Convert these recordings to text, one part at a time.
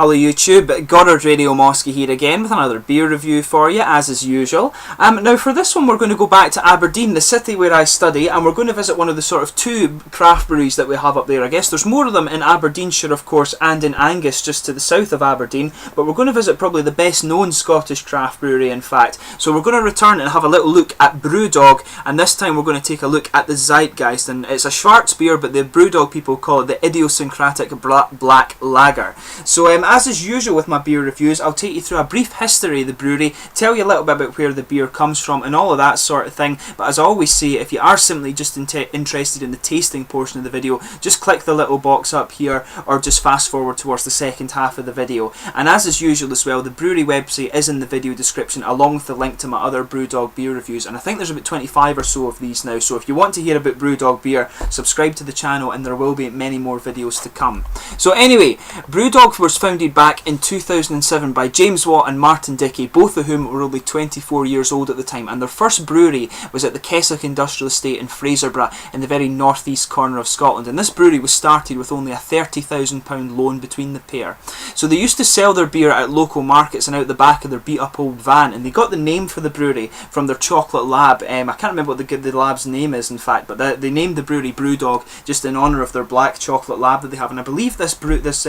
Hello YouTube, Goddard Radio Mosky here again with another beer review for you, as is usual. Now for this one we're going to go back to Aberdeen, the city where I study, and we're going to visit one of the sort of two craft breweries that we have up there. I guess there's more of them in Aberdeenshire, of course, and in Angus, just to the south of Aberdeen, but we're going to visit probably the best known Scottish craft brewery, in fact. So we're going to return and have a little look at Brewdog, and this time we're going to take a look at the Zeit Geist, and it's a Schwarzbier, but the Brewdog people call it the idiosyncratic black lager. So as is usual with my beer reviews, I'll take you through a brief history of the brewery, tell you a little bit about where the beer comes from and all of that sort of thing. But as I always say, if you are simply just interested in the tasting portion of the video, just click the little box up here or just fast forward towards the second half of the video. And as is usual as well, the brewery website is in the video description along with the link to my other Brewdog beer reviews, and I think there's about 25 or so of these now. So if you want to hear about Brewdog beer, subscribe to the channel and there will be many more videos to come. So anyway, Brewdog was founded back in 2007 by James Watt and Martin Dickey, both of whom were only 24 years old at the time, and their first brewery was at the Keswick Industrial Estate in Fraserburgh in the very northeast corner of Scotland, and this brewery was started with only a £30,000 loan between the pair. So they used to sell their beer at local markets and out the back of their beat up old van, and they got the name for the brewery from their chocolate lab. I can't remember what the lab's name is in fact, but they named the brewery Brewdog just in honour of their black chocolate lab that they have, and I believe this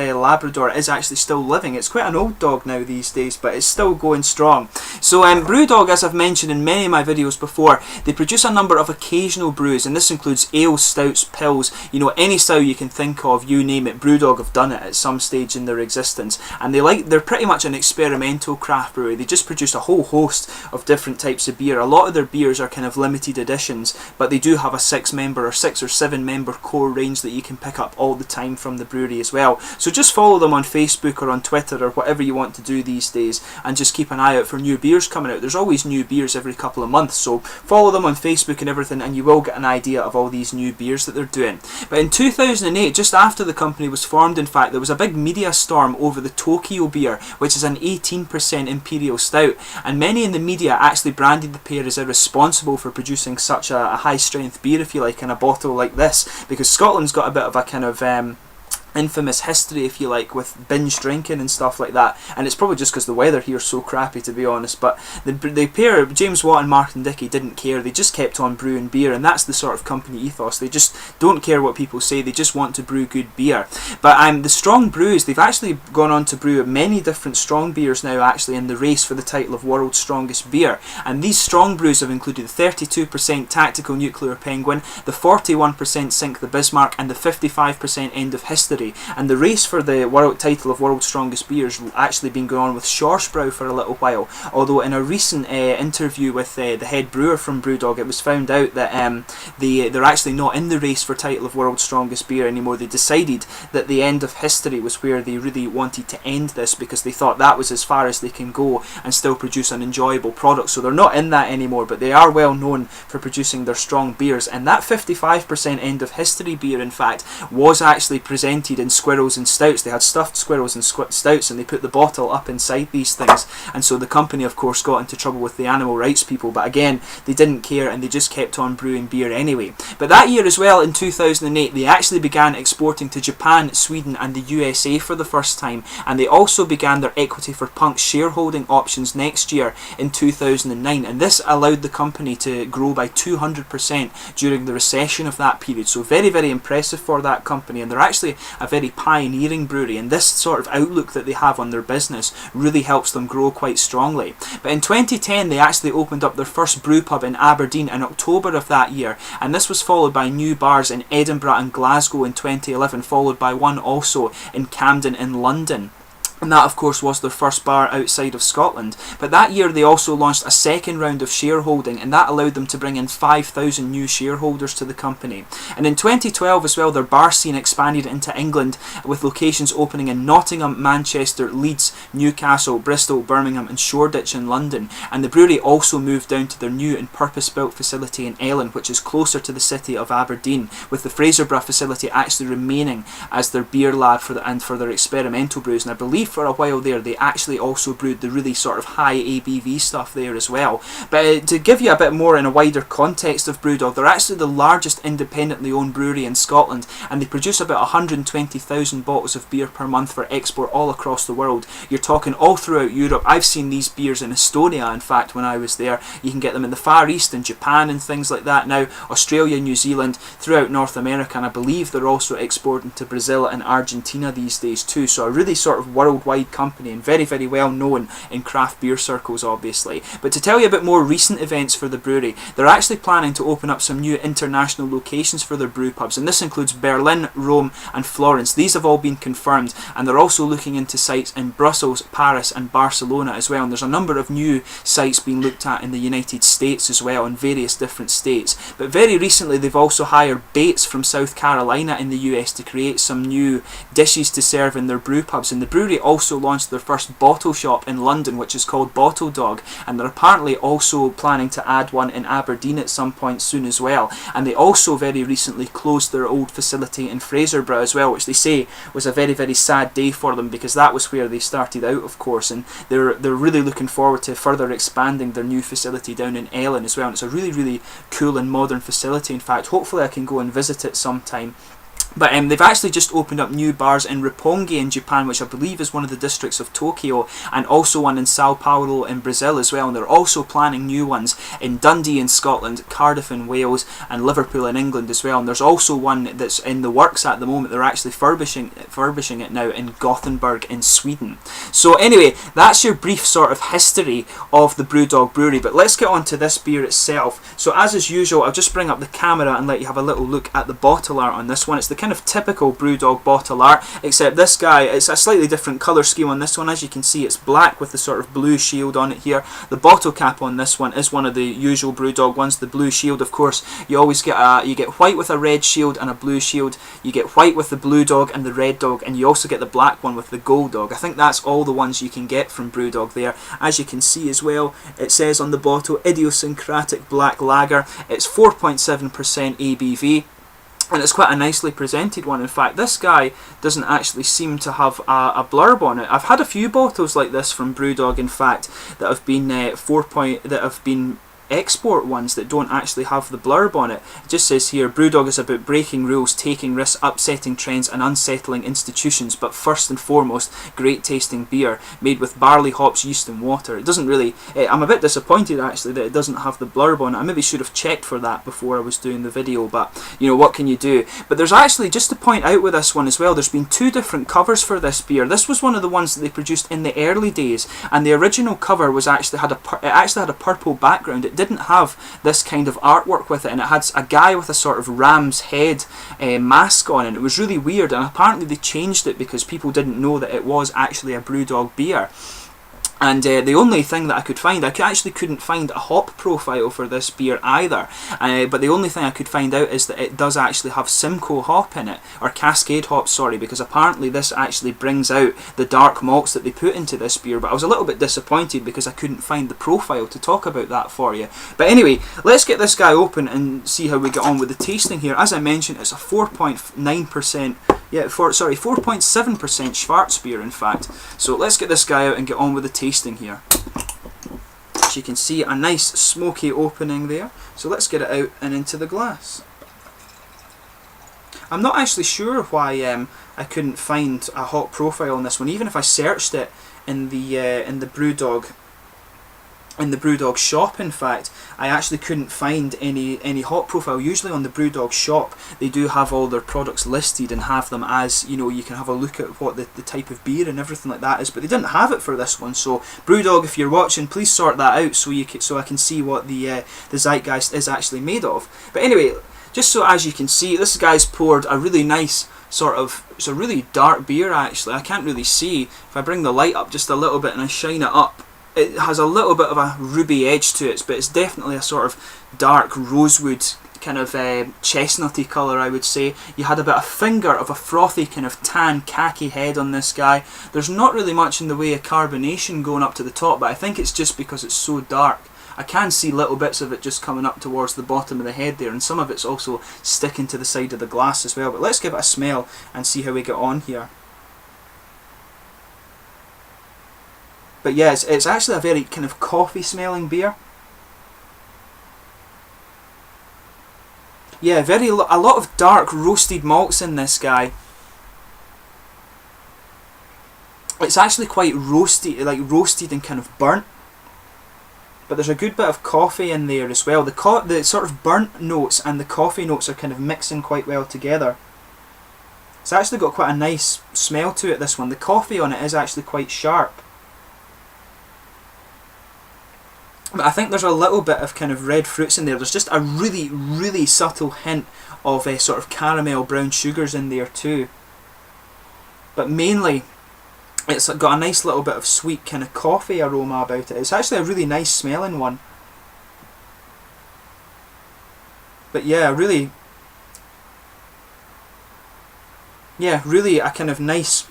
Labrador is actually still living. It's quite an old dog now these days, but it's still going strong. So Brewdog, as I've mentioned in many of my videos before, they produce a number of occasional brews, and this includes ales, stouts, pills, any style you can think of, you name it. Brewdog have done it at some stage in their existence, and they're pretty much an experimental craft brewery. They just produce a whole host of different types of beer. A lot of their beers are kind of limited editions, but they do have a 6 or 7 member core range that you can pick up all the time from the brewery as well. So just follow them on Facebook or on Twitter or whatever you want to do these days, and just keep an eye out for new beers coming out. There's always new beers every couple of months, so follow them on Facebook and everything, and you will get an idea of all these new beers that they're doing. But in 2008, just after the company was formed, in fact, there was a big media storm over the Tokyo beer, which is an 18% imperial stout, and many in the media actually branded the pair as irresponsible for producing such a high strength beer, if you like, in a bottle like this, because Scotland's got a bit of a kind of infamous history, if you like, with binge drinking and stuff like that, and it's probably just because the weather here is so crappy, to be honest. But the pair, James Watt and Martin Dickey, didn't care. They just kept on brewing beer, and that's the sort of company ethos. They just don't care what people say, they just want to brew good beer. But the strong brews, they've actually gone on to brew many different strong beers now, actually, in the race for the title of World's Strongest Beer. And these strong brews have included the 32% Tactical Nuclear Penguin, the 41% Sink the Bismarck, and the 55% End of History. And the race for the title of World's Strongest Beer has actually been going on with Schwarzbier for a little while, although in a recent interview with the head brewer from Brewdog, it was found out that they're actually not in the race for title of World's Strongest Beer anymore. They decided that the End of History was where they really wanted to end this, because they thought that was as far as they can go and still produce an enjoyable product. So they're not in that anymore, but they are well known for producing their strong beers, and that 55% End of History beer, in fact, was actually presented in squirrels and stouts. They had stuffed squirrels and stouts, and they put the bottle up inside these things, and so the company of course got into trouble with the animal rights people, but again, they didn't care and they just kept on brewing beer anyway. But that year as well, in 2008, they actually began exporting to Japan, Sweden and the USA for the first time, and they also began their Equity for Punk shareholding options next year in 2009, and this allowed the company to grow by 200% during the recession of that period. So very, very impressive for that company, and they're actually a very pioneering brewery, and this sort of outlook that they have on their business really helps them grow quite strongly. But in 2010 they actually opened up their first brew pub in Aberdeen in October of that year, and this was followed by new bars in Edinburgh and Glasgow in 2011, followed by one also in Camden in London. And that of course was their first bar outside of Scotland. But that year they also launched a second round of shareholding, and that allowed them to bring in 5,000 new shareholders to the company. And in 2012 as well, their bar scene expanded into England, with locations opening in Nottingham, Manchester, Leeds, Newcastle, Bristol, Birmingham and Shoreditch in London. And the brewery also moved down to their new and purpose-built facility in Ellon, which is closer to the city of Aberdeen, with the Fraserburgh facility actually remaining as their beer lab for their experimental brews. And I believe for a while there they actually also brewed the really sort of high ABV stuff there as well. But to give you a bit more in a wider context of Brewdog, they're actually the largest independently owned brewery in Scotland, and they produce about 120,000 bottles of beer per month for export all across the world. You're talking all throughout Europe. I've seen these beers in Estonia, in fact, when I was there. You can get them in the Far East and Japan and things like that now, Australia, New Zealand, throughout North America, and I believe they're also exporting to Brazil and Argentina these days too. So a really sort of worldwide company, and very, very well known in craft beer circles, obviously. But to tell you about more recent events for the brewery, they're actually planning to open up some new international locations for their brew pubs, and this includes Berlin, Rome and Florence. These have all been confirmed, and they're also looking into sites in Brussels, Paris and Barcelona as well. And there's a number of new sites being looked at in the United States as well, in various different states. But very recently they've also hired Bates from South Carolina in the US to create some new dishes to serve in their brew pubs. And the brewery also launched their first bottle shop in London, which is called Brewdog, and they're apparently also planning to add one in Aberdeen at some point soon as well. And they also very recently closed their old facility in Fraserburgh as well, which they say was a very, very sad day for them, because that was where they started out, of course, and they're really looking forward to further expanding their new facility down in Ellon as well. And it's a really, really cool and modern facility. In fact, hopefully I can go and visit it sometime. But they've actually just opened up new bars in Roppongi in Japan, which I believe is one of the districts of Tokyo, and also one in Sao Paulo in Brazil as well. And they're also planning new ones in Dundee in Scotland, Cardiff in Wales and Liverpool in England as well. And there's also one that's in the works at the moment. They're actually furbishing it now in Gothenburg in Sweden. So anyway, that's your brief sort of history of the Brewdog Brewery. But let's get on to this beer itself. So as is usual, I'll just bring up the camera and let you have a little look at the bottle art on this one. It's the kind of typical Brewdog bottle art, except this guy, it's a slightly different colour scheme on this one. As you can see, it's black with the sort of blue shield on it here. The bottle cap on this one is one of the usual Brewdog ones, the blue shield. Of course, you always get you get white with a red shield and a blue shield. You get white with the blue dog and the red dog, and you also get the black one with the gold dog. I think that's all the ones you can get from Brewdog there. As you can see as well, it says on the bottle, idiosyncratic black lager. It's 4.7% ABV. And it's quite a nicely presented one. In fact, this guy doesn't actually seem to have a blurb on it. I've had a few bottles like this from Brewdog, in fact, that have been export ones that don't actually have the blurb on it. It just says here, Brewdog is about breaking rules, taking risks, upsetting trends and unsettling institutions, but first and foremost, great tasting beer made with barley, hops, yeast and water. It doesn't really, I'm a bit disappointed actually that it doesn't have the blurb on it. I maybe should have checked for that before I was doing the video, but you know, what can you do? But there's actually, just to point out with this one as well, there's been two different covers for this beer. This was one of the ones that they produced in the early days, and the original cover was actually had a purple background. It didn't have this kind of artwork with it, and it had a guy with a sort of ram's head mask on, and it was really weird. And apparently they changed it because people didn't know that it was actually a Brewdog beer. And the only thing that I could find, I actually couldn't find a hop profile for this beer either. But the only thing I could find out is that it does actually have Simcoe hop in it, or Cascade hop, sorry, because apparently this actually brings out the dark malts that they put into this beer. But I was a little bit disappointed because I couldn't find the profile to talk about that for you. But anyway, let's get this guy open and see how we get on with the tasting here. As I mentioned, it's a 4.9%. Yeah, 4.7% Schwarzbier in fact. So let's get this guy out and get on with the tasting here. As you can see, a nice smoky opening there. So let's get it out and into the glass. I'm not actually sure why I couldn't find a hop profile on this one. Even if I searched it in the Brewdog shop, in fact, I actually couldn't find any hop profile. Usually on the Brewdog shop they do have all their products listed and have them as, you know, you can have a look at what the type of beer and everything like that is, but they didn't have it for this one. So Brewdog, if you're watching, please sort that out so I can see what the Zeit Geist is actually made of. But anyway, just so as you can see, this guy's poured a really nice sort of, it's a really dark beer actually. I can't really see. If I bring the light up just a little bit and I shine it up, it has a little bit of a ruby edge to it, but it's definitely a sort of dark rosewood kind of chestnutty colour, I would say. You had about a finger of a frothy kind of tan khaki head on this guy. There's not really much in the way of carbonation going up to the top, but I think it's just because it's so dark. I can see little bits of it just coming up towards the bottom of the head there, and some of it's also sticking to the side of the glass as well. But let's give it a smell and see how we get on here. But yeah, it's actually a very kind of coffee smelling beer. Yeah, a lot of dark roasted malts in this guy. It's actually quite roasty, like roasted and kind of burnt. But there's a good bit of coffee in there as well. The sort of burnt notes and the coffee notes are kind of mixing quite well together. It's actually got quite a nice smell to it, this one. The coffee on it is actually quite sharp. But I think there's a little bit of kind of red fruits in there. There's just a really, really subtle hint of sort of caramel brown sugars in there too. But mainly, it's got a nice little bit of sweet kind of coffee aroma about it. It's actually a really nice smelling one. But yeah, really a kind of nice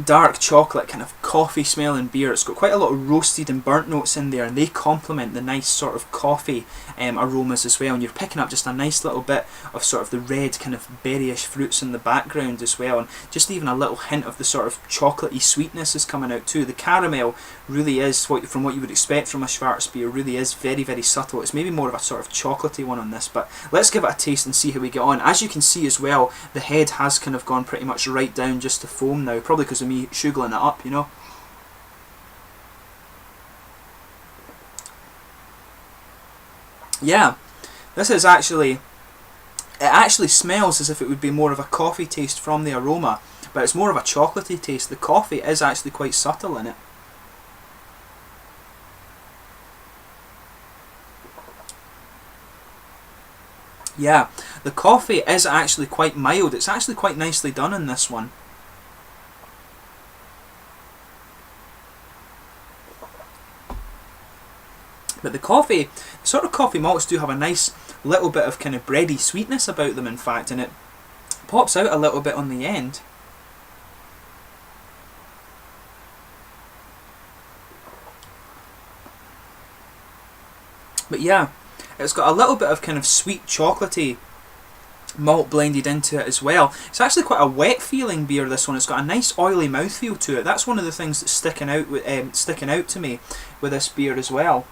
dark chocolate kind of coffee smelling beer. It's got quite a lot of roasted and burnt notes in there, and they complement the nice sort of coffee aromas as well, and you're picking up just a nice little bit of sort of the red kind of berryish fruits in the background as well, and just even a little hint of the sort of chocolatey sweetness is coming out too. The caramel really is, from what you would expect from a Schwarzbier, really is very, very subtle. It's maybe more of a sort of chocolatey one on this, but let's give it a taste and see how we get on. As you can see as well, the head has kind of gone pretty much right down just to foam now, probably because of me sugaring it up, you know. Yeah, this is actually, it actually smells as if it would be more of a coffee taste from the aroma, but it's more of a chocolatey taste. The coffee is actually quite subtle in it. Yeah, the coffee is actually quite mild. It's actually quite nicely done in this one. But the coffee, sort of coffee malts do have a nice little bit of kind of bready sweetness about them, in fact, and it pops out a little bit on the end. But yeah, it's got a little bit of kind of sweet chocolatey malt blended into it as well. It's actually quite a wet feeling beer, this one. It's got a nice oily mouthfeel to it. That's one of the things that's sticking out to me with this beer as well.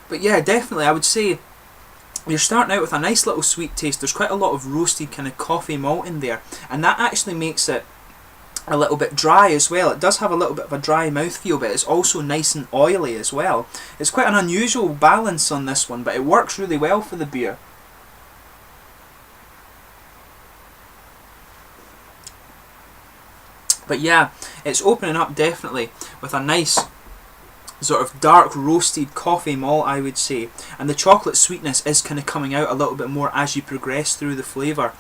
But yeah, definitely I would say you're starting out with a nice little sweet taste. There's quite a lot of roasted kind of coffee malt in there, and that actually makes it a little bit dry as well. It does have a little bit of a dry mouthfeel, but it's also nice and oily as well. It's quite an unusual balance on this one, but it works really well for the beer. But yeah, it's opening up definitely with a nice sort of dark roasted coffee malt, I would say, and the chocolate sweetness is kind of coming out a little bit more as you progress through the flavour.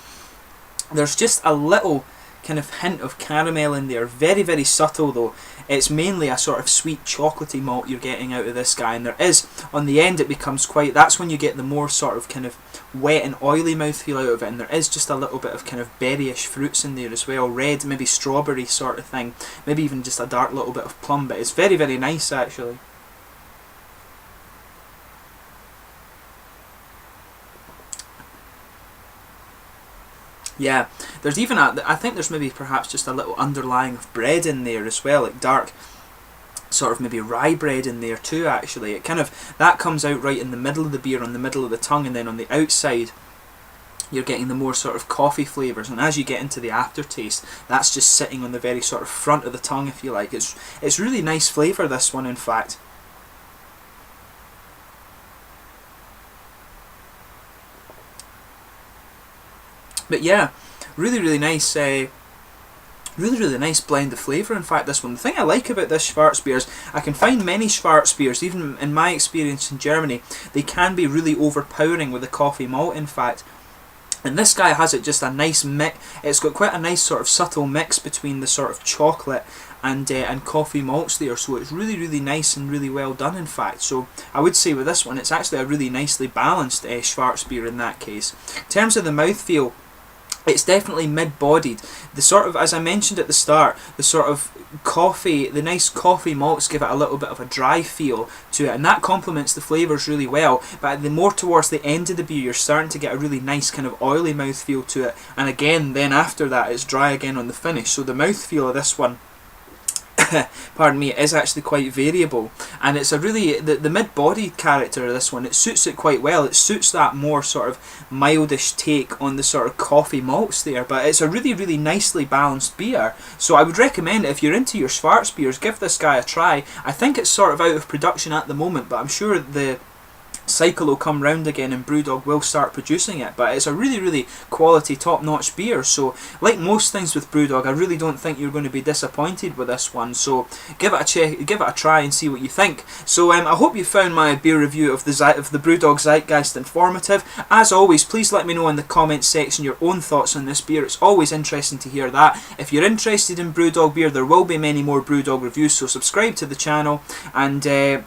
There's just a little kind of hint of caramel in there, very, very subtle though. It's mainly a sort of sweet chocolatey malt you're getting out of this guy, and there is, on the end it becomes quite, that's when you get the more sort of kind of wet and oily mouthfeel out of it, and there is just a little bit of kind of berryish fruits in there as well, red, maybe strawberry sort of thing, maybe even just a dark little bit of plum, but it's very, very nice actually. Yeah, there's even I think there's maybe perhaps just a little underlying of bread in there as well, like dark sort of maybe rye bread in there too actually. It kind of, that comes out right in the middle of the beer, on the middle of the tongue, and then on the outside you're getting the more sort of coffee flavours, and as you get into the aftertaste, that's just sitting on the very sort of front of the tongue, if you like. It's really nice flavour, this one, in fact. But yeah, really, really nice, really, really nice blend of flavour, in fact, this one. The thing I like about this Schwarzbier is I can find many Schwarzbiers, even in my experience in Germany, they can be really overpowering with the coffee malt, in fact. And this guy has it just a nice mix. It's got quite a nice sort of subtle mix between the sort of chocolate and coffee malts there, so it's really, really nice and really well done, in fact. So I would say with this one, it's actually a really nicely balanced Schwarzbier in that case. In terms of the mouthfeel, It's definitely mid-bodied. The sort of, as I mentioned at the start, the sort of coffee, the nice coffee malts give it a little bit of a dry feel to it, and that complements the flavours really well. But the more towards the end of the beer, you're starting to get a really nice kind of oily mouthfeel to it, and again, then after that, it's dry again on the finish. So the mouthfeel of this one, pardon me, is actually quite variable, and it's a really, the mid-bodied character of this one, it suits it quite well. It suits that more sort of mildish take on the sort of coffee malts there, but it's a really, really nicely balanced beer. So I would recommend it if you're into your Schwarzbiers, give this guy a try. I think it's sort of out of production at the moment, but I'm sure the cycle will come round again and Brewdog will start producing it. But it's a really, really quality, top-notch beer. So like most things with Brewdog, I really don't think you're going to be disappointed with this one. So give it a check, give it a try and see what you think. So I hope you found my beer review of the Brewdog Zeit Geist informative. As always, please let me know in the comments section your own thoughts on this beer. It's always interesting to hear that. If you're interested in Brewdog beer, there will be many more Brewdog reviews, so subscribe to the channel. And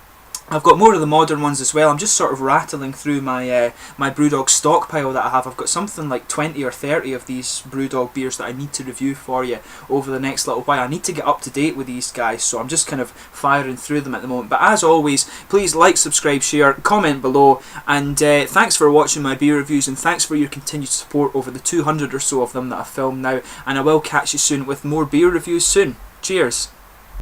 I've got more of the modern ones as well. I'm just sort of rattling through my my Brewdog stockpile that I have. I've got something like 20 or 30 of these Brewdog beers that I need to review for you over the next little while. I need to get up to date with these guys, so I'm just kind of firing through them at the moment. But as always, please like, subscribe, share, comment below, and thanks for watching my beer reviews, and thanks for your continued support over the 200 or so of them that I've filmed now, and I will catch you soon with more beer reviews soon. Cheers!